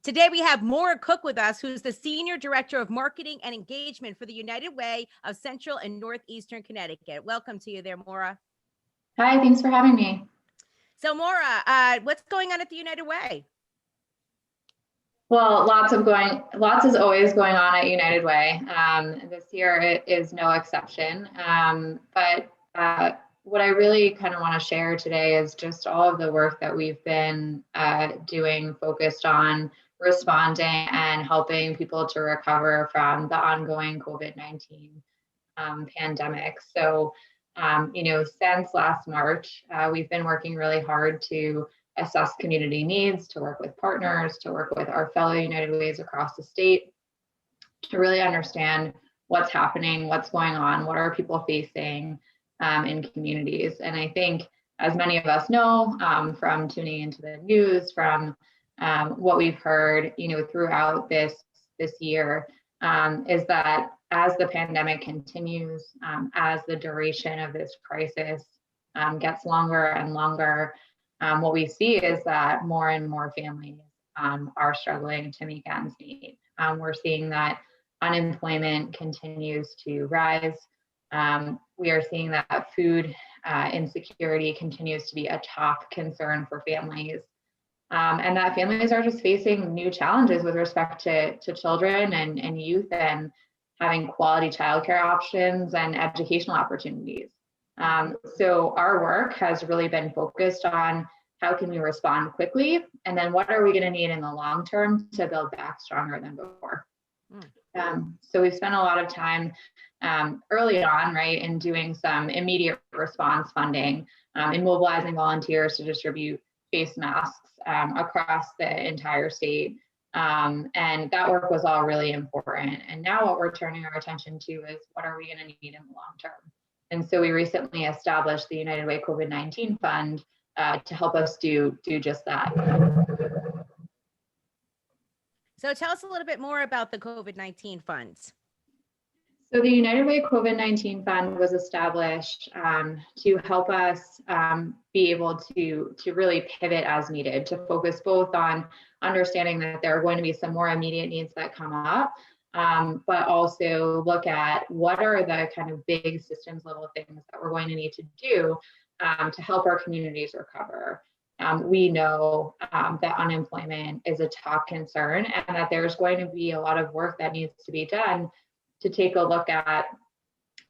Today we have Maura Cook with us, who's the Senior Director of Marketing and Engagement for the United Way of Central and Northeastern Connecticut. Welcome to you there, Maura. Hi, thanks for having me. So Maura, what's going on at the United Way? Well, lots is always going on at United Way. This year it is no exception. But what I really kind of want to share today is just all of the work that we've been doing, focused on responding and helping people to recover from the ongoing COVID-19 pandemic. So, since last March, we've been working really hard to assess community needs, to work with partners, to work with our fellow United Ways across the state, to really understand what's happening, what's going on, what are people facing in communities. And I think, as many of us know from tuning into the news, from what we've heard, throughout this year, is that as the pandemic continues, as the duration of this crisis gets longer and longer, what we see is that more and more families are struggling to make ends meet. We're seeing that unemployment continues to rise. We are seeing that food insecurity continues to be a top concern for families. And that families are just facing new challenges with respect to children and youth, and having quality childcare options and educational opportunities. So our work has really been focused on how can we respond quickly, and then what are we going to need in the long term to build back stronger than before. So we've spent a lot of time early on, right, in doing some immediate response funding, and mobilizing volunteers to distribute face masks across the entire state. And that work was all really important. And now what we're turning our attention to is what are we going to need in the long term? And so we recently established the United Way COVID-19 Fund to help us do just that. So tell us a little bit more about the COVID-19 funds. So the United Way COVID-19 Fund was established to help us be able to really pivot as needed, to focus both on understanding that there are going to be some more immediate needs that come up, but also look at what are the kind of big systems level things that we're going to need to do to help our communities recover. We know that unemployment is a top concern, and that there's going to be a lot of work that needs to be done to take a look at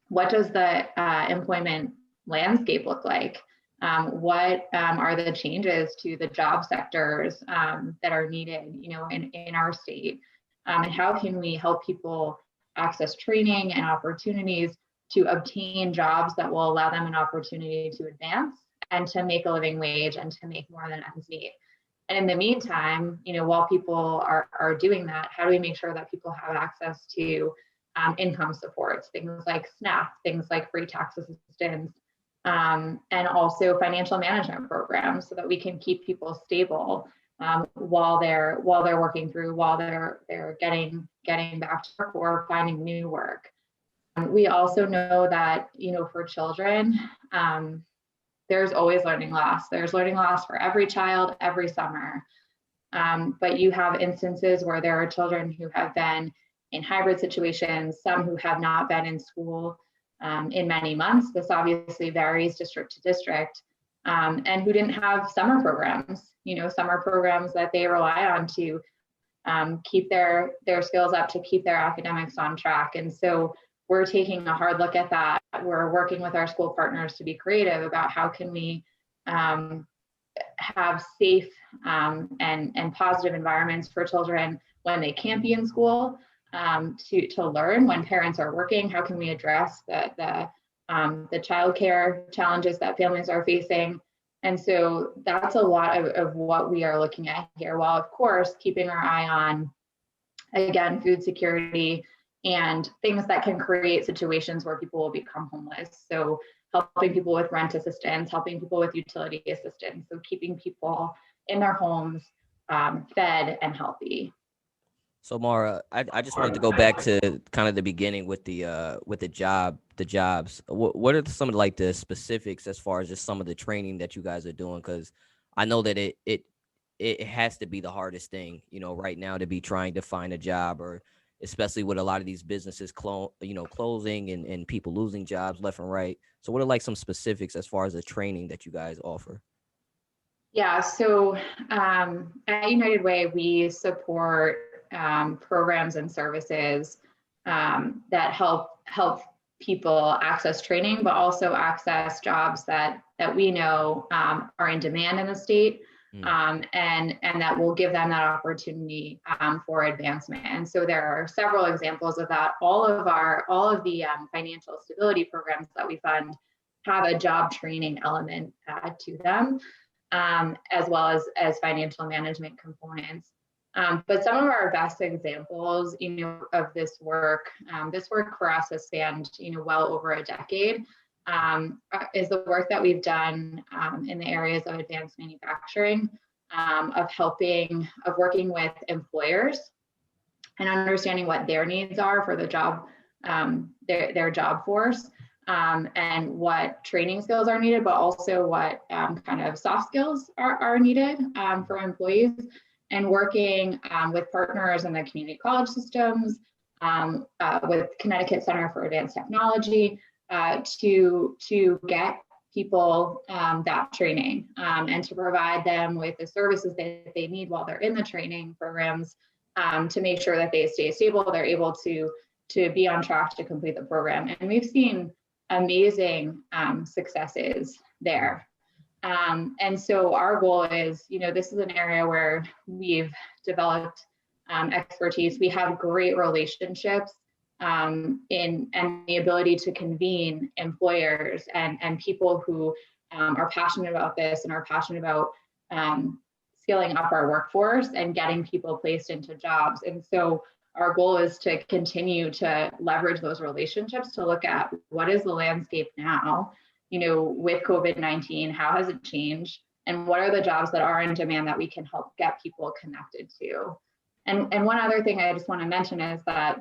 what does the employment landscape look like? What are the changes to the job sectors that are needed, in our state? And how can we help people access training and opportunities to obtain jobs that will allow them an opportunity to advance and to make a living wage and to make more than ends meet? And in the meantime, while people are doing that, how do we make sure that people have access to income supports, things like SNAP, things like free tax assistance, and also financial management programs, so that we can keep people stable while they're working through, while they're getting back to work or finding new work. We also know that, for children, there's always learning loss. There's learning loss for every child, every summer. But you have instances where there are children who have been in hybrid situations, some who have not been in school in many months. This obviously varies district to district, and who didn't have summer programs, summer programs that they rely on to keep their skills up, to keep their academics on track. And so we're taking a hard look at that. We're working with our school partners to be creative about how can we have safe and positive environments for children when they can't be in school, to learn when parents are working. How can we address the childcare challenges that families are facing? And so that's a lot of what we are looking at here, while of course keeping our eye on, again, food security and things that can create situations where people will become homeless. So helping people with rent assistance, helping people with utility assistance, so keeping people in their homes fed and healthy. So Maura, I just wanted to go back to kind of the beginning with the jobs. What are some of like the specifics as far as just some of the training that you guys are doing? Because I know that it it has to be the hardest thing, right now, to be trying to find a job, or especially with a lot of these businesses closing and people losing jobs left and right. So what are like some specifics as far as the training that you guys offer? Yeah, so at United Way, we support programs and services that help people access training, but also access jobs that we know are in demand in the state, and that will give them that opportunity for advancement. And so there are several examples of that. All of the financial stability programs that we fund have a job training element to them. As well as financial management components. But some of our best examples, of this work for us has spanned, well over a decade, is the work that we've done in the areas of advanced manufacturing, of working with employers and understanding what their needs are for the job, their job force. And what training skills are needed, but also what kind of soft skills are needed for employees, and working with partners in the community college systems, with Connecticut Center for Advanced Technology, to get people that training, and to provide them with the services that they need while they're in the training programs, to make sure that they stay stable, they're able to be on track to complete the program. And we've seen amazing successes there. And so our goal is, this is an area where we've developed expertise. We have great relationships and the ability to convene employers and people who are passionate about this and are passionate about scaling up our workforce and getting people placed into jobs. And so our goal is to continue to leverage those relationships to look at what is the landscape now, with COVID-19, how has it changed, and what are the jobs that are in demand that we can help get people connected to. And one other thing I just want to mention is that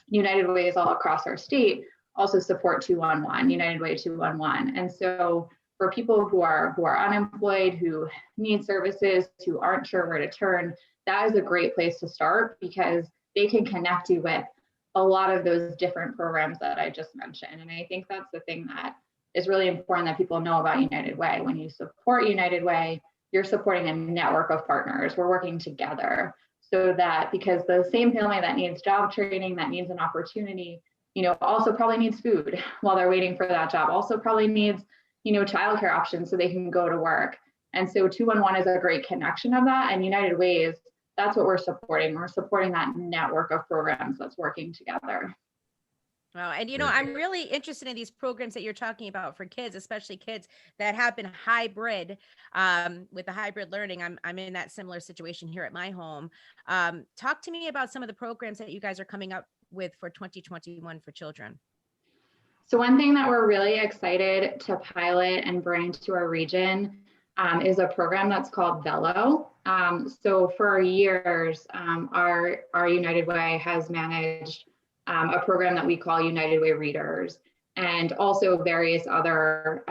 United Ways all across our state also support 211, United Way 211. And so for people who are unemployed, who need services, who aren't sure where to turn, that is a great place to start, because they can connect you with a lot of those different programs that I just mentioned. And I think that's the thing that is really important that people know about United Way. When you support United Way, you're supporting a network of partners. We're working together, so that, because the same family that needs job training, that needs an opportunity, also probably needs food while they're waiting for that job, also probably needs, childcare options so they can go to work. And so 211 is a great connection of that. And United Ways, that's what we're supporting. We're supporting that network of programs that's working together. Well, and I'm really interested in these programs that you're talking about for kids, especially kids that have been hybrid, with the hybrid learning. I'm in that similar situation here at my home. Talk to me about some of the programs that you guys are coming up with for 2021 for children. So one thing that we're really excited to pilot and bring to our region is a program that's called Velo. So for years, our United Way has managed a program that we call United Way Readers, and also various other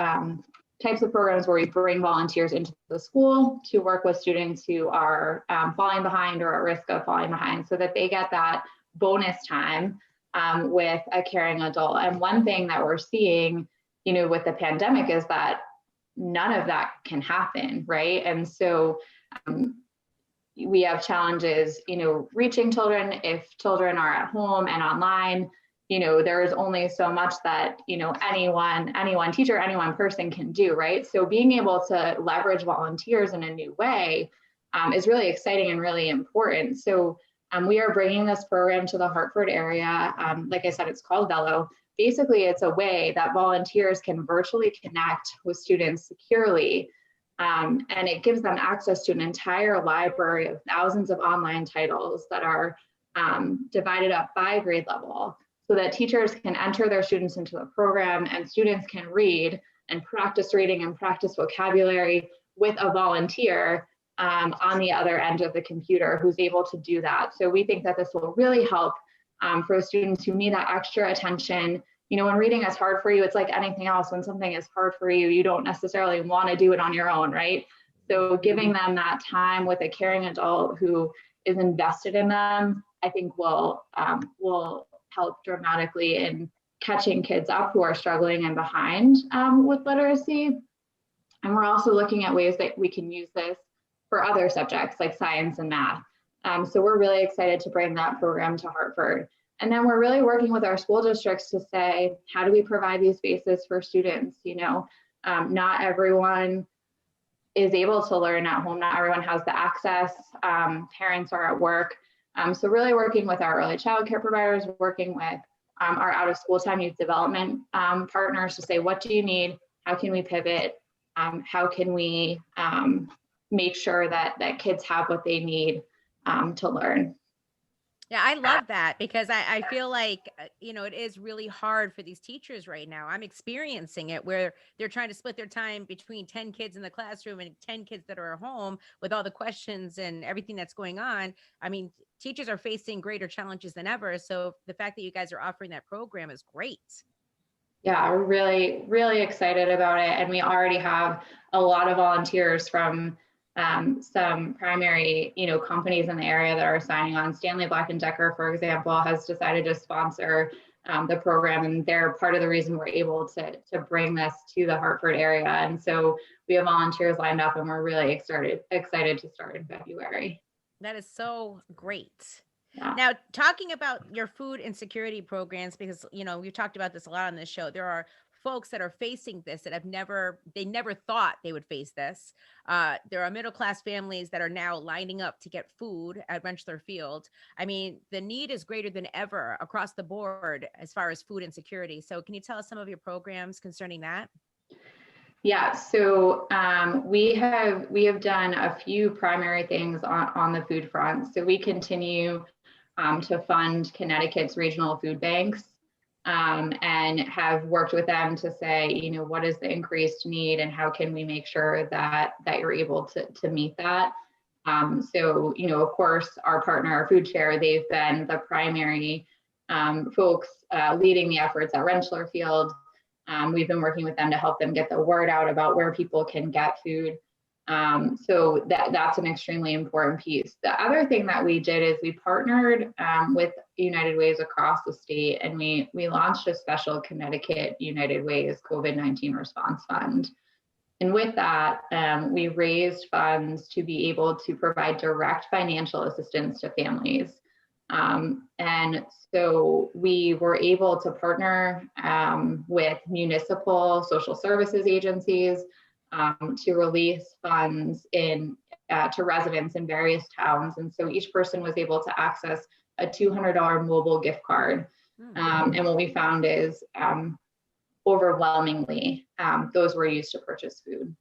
types of programs where we bring volunteers into the school to work with students who are falling behind or at risk of falling behind, so that they get that bonus time with a caring adult. And one thing that we're seeing, with the pandemic, is that none of that can happen, right? And so we have challenges, reaching children. If children are at home and online, there is only so much that, anyone teacher, any one person can do, right? So being able to leverage volunteers in a new way is really exciting and really important. So we are bringing this program to the Hartford area. Like I said, it's called Velo. Basically, it's a way that volunteers can virtually connect with students securely. And it gives them access to an entire library of thousands of online titles that are divided up by grade level, so that teachers can enter their students into the program, and students can read and practice reading and practice vocabulary with a volunteer on the other end of the computer who's able to do that. So we think that this will really help for students who need that extra attention. When reading is hard for you, it's like anything else. When something is hard for you, you don't necessarily want to do it on your own, right? So giving them that time with a caring adult who is invested in them, I think will help dramatically in catching kids up who are struggling and behind with literacy. And we're also looking at ways that we can use this for other subjects like science and math. So we're really excited to bring that program to Hartford. And then we're really working with our school districts to say, how do we provide these spaces for students? You know, not everyone is able to learn at home. Not everyone has the access. Parents are at work. So really working with our early childcare providers, working with our out of school time youth development partners to say, what do you need? How can we pivot? How can we make sure that kids have what they need to learn? Yeah, I love that because I feel like, it is really hard for these teachers right now. I'm experiencing it where they're trying to split their time between 10 kids in the classroom and 10 kids that are at home with all the questions and everything that's going on. I mean, teachers are facing greater challenges than ever. So the fact that you guys are offering that program is great. Yeah, we're really, really excited about it. And we already have a lot of volunteers from some primary, companies in the area that are signing on. Stanley Black & Decker, for example, has decided to sponsor the program, and they're part of the reason we're able to bring this to the Hartford area. And so we have volunteers lined up, and we're really excited to start in February. That is so great. Yeah. Now, talking about your food insecurity programs, because, we've talked about this a lot on this show, there are folks that are facing this that they never thought they would face this. There are middle-class families that are now lining up to get food at Rentschler Field. I mean, the need is greater than ever across the board as far as food insecurity. So can you tell us some of your programs concerning that? Yeah, so we have done a few primary things on the food front. So we continue to fund Connecticut's regional food banks and have worked with them to say, what is the increased need and how can we make sure that you're able to meet that. So, of course, our partner, Food Share, they've been the primary folks leading the efforts at Rentschler Field. We've been working with them to help them get the word out about where people can get food. So that's an extremely important piece. The other thing that we did is we partnered with United Ways across the state, and we launched a special Connecticut United Ways COVID-19 Response Fund. And with that, we raised funds to be able to provide direct financial assistance to families. And so we were able to partner with municipal social services agencies to release funds to residents in various towns. And so each person was able to access a $200 mobile gift card. And what we found is overwhelmingly, those were used to purchase food.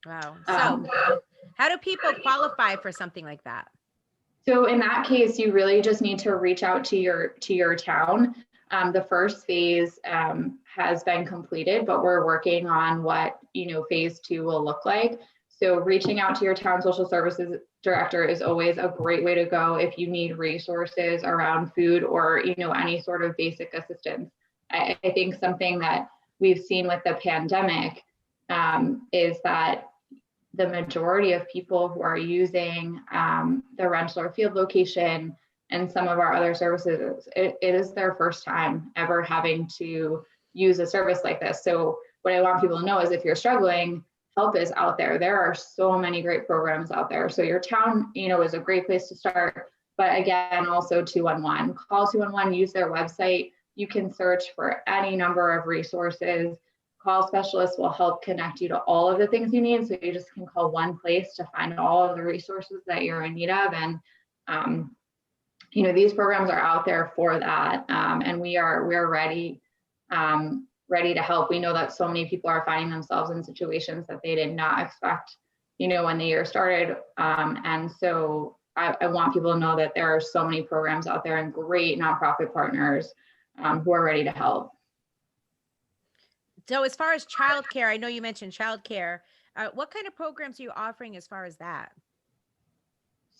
Wow. So how do people qualify for something like that? So in that case, you really just need to reach out to your town. The first phase has been completed, but we're working on what phase 2 will look like. So reaching out to your town social services director is always a great way to go if you need resources around food or any sort of basic assistance. I think something that we've seen with the pandemic is that the majority of people who are using the Rentschler Field location and some of our other services, it is their first time ever having to use a service like this. So what I want people to know is if you're struggling, help is out there. There are so many great programs out there. So your town, is a great place to start. But again, also 211, call 211, use their website. You can search for any number of resources. Call specialists will help connect you to all of the things you need. So you just can call one place to find all of the resources that you're in need of. And, these programs are out there for that. And we're ready to help. We know that so many people are finding themselves in situations that they did not expect, when the year started. And so I want people to know that there are so many programs out there and great nonprofit partners who are ready to help. So as far as childcare, I know you mentioned childcare. What kind of programs are you offering as far as that?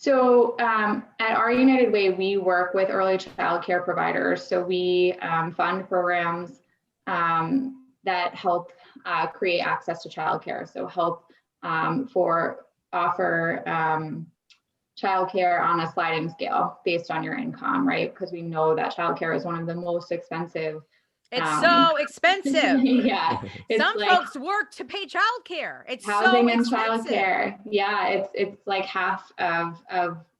So at our United Way, we work with early childcare providers. So we fund programs that help create access to childcare. So help for offer childcare on a sliding scale based on your income, right? Because we know that childcare is one of the most expensive. It's so expensive. Yeah. Some like folks work to pay childcare. It's housing so and expensive. childcare. Yeah, it's like half of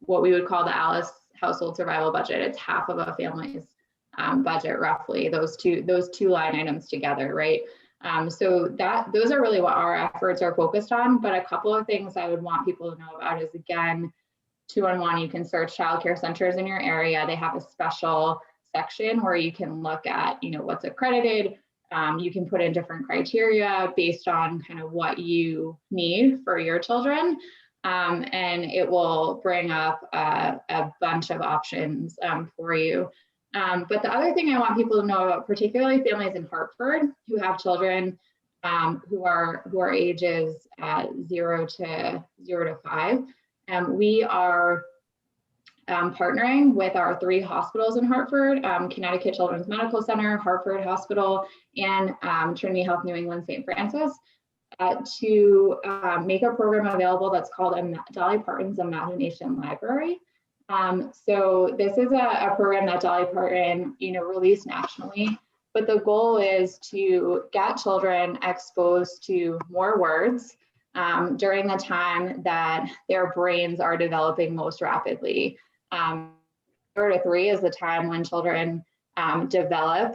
what we would call the Alice household survival budget. It's half of a family's budget, roughly. Those two line items together, right? So those are really what our efforts are focused on. But a couple of things I would want people to know about is, again, 2-on-1, you can search childcare centers in your area. They have a special section where you can look at, what's accredited. You can put in different criteria based on kind of what you need for your children. And it will bring up a bunch of options for you. But the other thing I want people to know about, particularly families in Hartford who have children who are ages 0 to 5, we are partnering with our 3 hospitals in Hartford, Connecticut Children's Medical Center, Hartford Hospital, and Trinity Health New England St. Francis, to make a program available that's called Dolly Parton's Imagination Library. So this is a program that Dolly Parton, released nationally, but the goal is to get children exposed to more words during the time that their brains are developing most rapidly. 0 to 3 is the time when children develop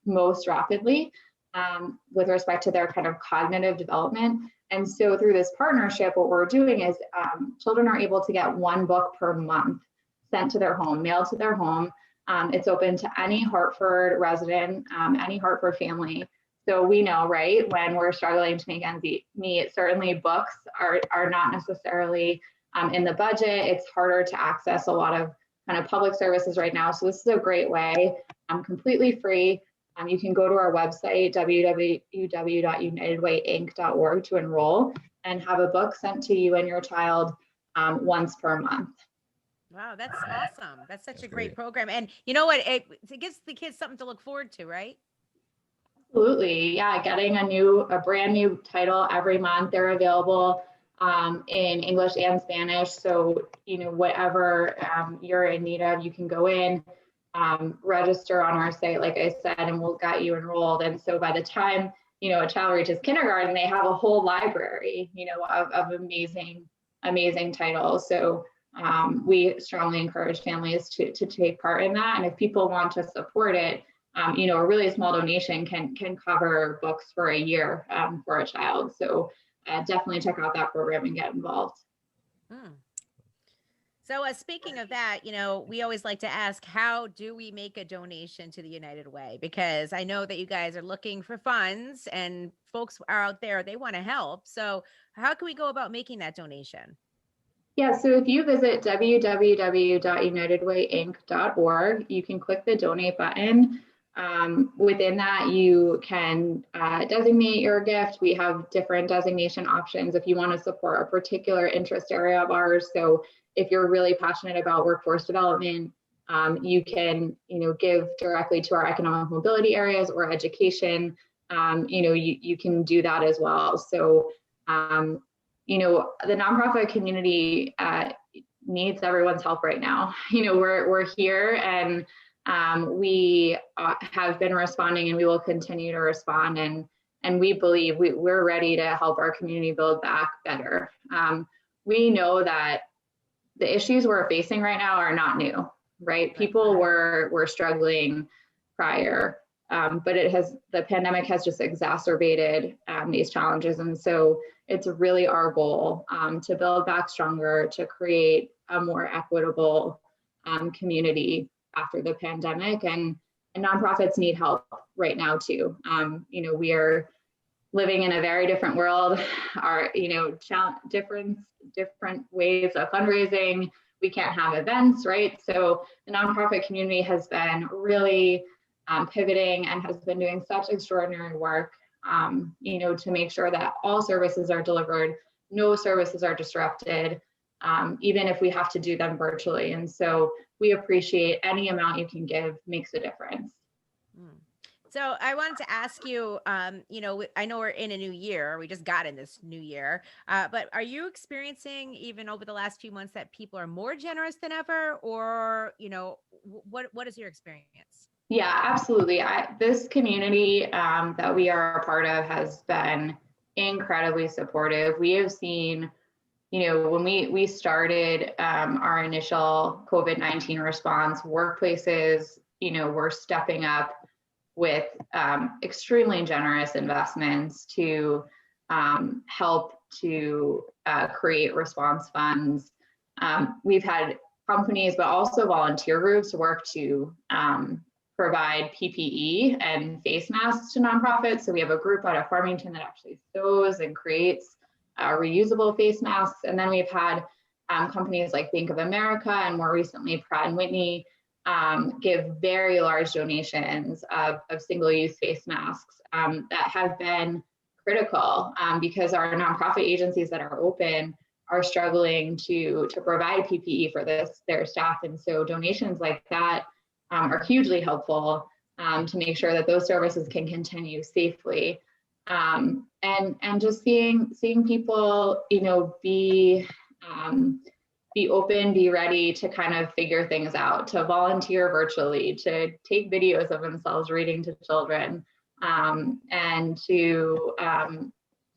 most rapidly with respect to their kind of cognitive development. And so through this partnership, what we're doing is children are able to get 1 book per month sent to their home, mailed to their home. It's open to any Hartford resident, any Hartford family. So we know, right, when we're struggling to make ends meet, certainly books are not necessarily in the budget. It's harder to access a lot of kind of public services right now. So this is a great way, completely free. You can go to our website, www.unitedwayinc.org, to enroll and have a book sent to you and your child once per month. Wow, that's awesome. That's such a great program. And you know what? It gives the kids something to look forward to, right? Absolutely. Yeah, getting a brand new title every month. They're available in English and Spanish. So, whatever you're in need of, you can go in, register on our site, like I said, and we'll get you enrolled. And so by the time, a child reaches kindergarten, they have a whole library, of amazing titles. So we strongly encourage families to take part in that. And if people want to support it, a really small donation can cover books for a year for a child. So definitely check out that program and get involved. So speaking of that, we always like to ask, how do we make a donation to the United Way? Because I know that you guys are looking for funds and folks are out there, they want to help. So how can we go about making that donation? Yeah, so if you visit www.unitedwayinc.org, you can click the donate button. Within that, you can designate your gift. We have different designation options if you want to support a particular interest area of ours. So if you're really passionate about workforce development, you can, give directly to our economic mobility areas or education. You can do that as well. So, the nonprofit community needs everyone's help right now. We're here, and we have been responding, and we will continue to respond. And we believe we're ready to help our community build back better. We know that the issues we're facing right now are not new, right? People were struggling prior, but the pandemic has just exacerbated these challenges. And so it's really our goal to build back stronger, to create a more equitable community after the pandemic. And nonprofits need help right now too. We are living in a very different world, different ways of fundraising. We can't have events, right? So the nonprofit community has been really pivoting and has been doing such extraordinary work, to make sure that all services are delivered, no services are disrupted, even if we have to do them virtually. And so we appreciate any amount you can give makes a difference. So I wanted to ask you, I know we're in a new year. We just got in this new year, but are you experiencing even over the last few months that people are more generous than ever, or what is your experience? Yeah, absolutely. This community that we are a part of has been incredibly supportive. We have seen, when we started our initial COVID-19 response, workplaces, were stepping up with extremely generous investments to help to create response funds. We've had companies, but also volunteer groups work to provide PPE and face masks to nonprofits. So we have a group out of Farmington that actually sews and creates reusable face masks. And then we've had companies like Bank of America and more recently Pratt & Whitney give very large donations of single-use face masks that have been critical because our nonprofit agencies that are open are struggling to provide PPE for their staff. And so donations like that are hugely helpful to make sure that those services can continue safely. And just seeing people, be open, be ready to kind of figure things out, to volunteer virtually, to take videos of themselves reading to children, and to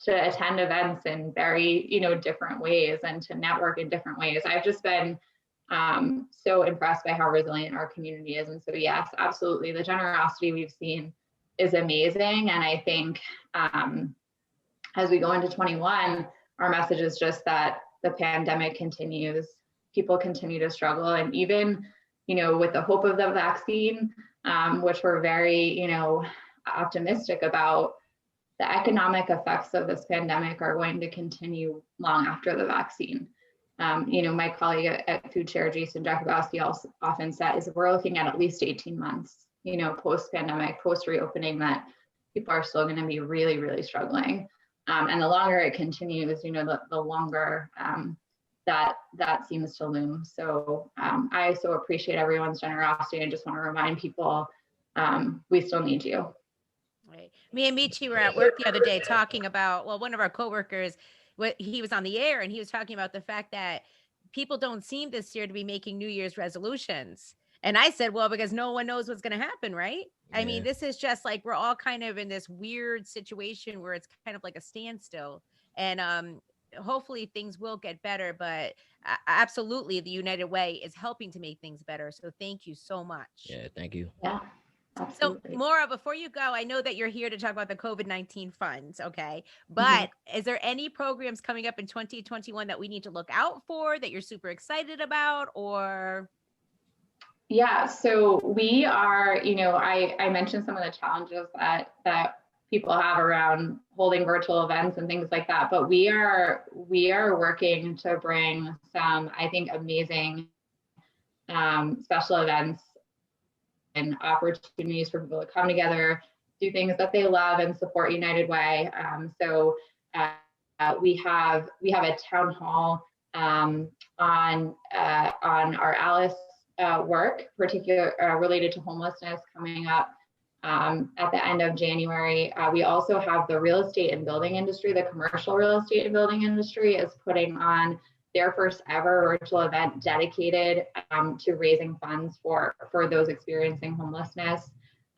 attend events in very, different ways and to network in different ways. I've just been so impressed by how resilient our community is. And so, yes, absolutely. The generosity we've seen is amazing. And I think as we go into 21, our message is just that the pandemic continues, people continue to struggle. And even, with the hope of the vaccine, which we're very, optimistic about, the economic effects of this pandemic are going to continue long after the vaccine. My colleague at Food Chair, Jason Jakubowski, also often says we're looking at least 18 months, post-pandemic, post-reopening, that people are still going to be really, really struggling. And the longer it continues, the longer that seems to loom. So I so appreciate everyone's generosity. I just want to remind people we still need you. Right. Me and Michi were at work the other day talking about, one of our coworkers, he was on the air and he was talking about the fact that people don't seem this year to be making New Year's resolutions. And I said, well, because no one knows what's going to happen, right? Yeah. I mean, this is just like, we're all kind of in this weird situation where it's kind of like a standstill. And hopefully things will get better, but absolutely the United Way is helping to make things better. So thank you so much. Yeah, thank you. Yeah. So, Absolutely. Maura, before you go, I know that you're here to talk about the COVID-19 funds, okay? But is there any programs coming up in 2021 that we need to look out for that you're super excited about, or? Yeah, so we are, I mentioned some of the challenges that people have around holding virtual events and things like that, but we are working to bring some, I think, amazing special events and opportunities for people to come together, do things that they love, and support United Way. So we have a town hall on our Alice work, particularly related to homelessness, coming up at the end of January. We also have the real estate and building industry, the commercial real estate and building industry is putting on their first ever virtual event dedicated to raising funds for those experiencing homelessness.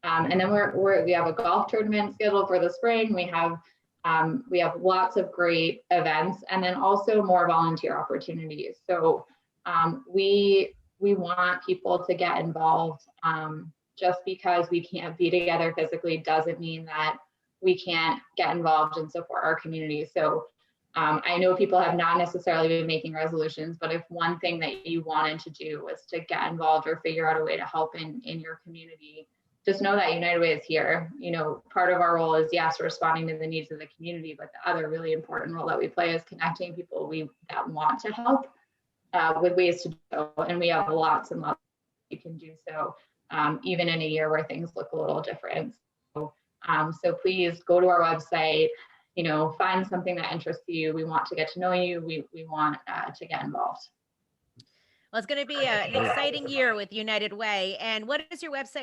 And then we have a golf tournament scheduled for the spring. We have lots of great events, and then also more volunteer opportunities. So we want people to get involved. Just because we can't be together physically doesn't mean that we can't get involved and support our community. So I know people have not necessarily been making resolutions, but if one thing that you wanted to do was to get involved or figure out a way to help in your community, just know that United Way is here. Part of our role is, yes, responding to the needs of the community, but the other really important role that we play is connecting people that want to help with ways to go. And we have lots and lots you can do so, even in a year where things look a little different. So please go to our website, find something that interests you. We want to get to know you. We want to get involved. Well, it's going to be an exciting year with United Way. And what is your website?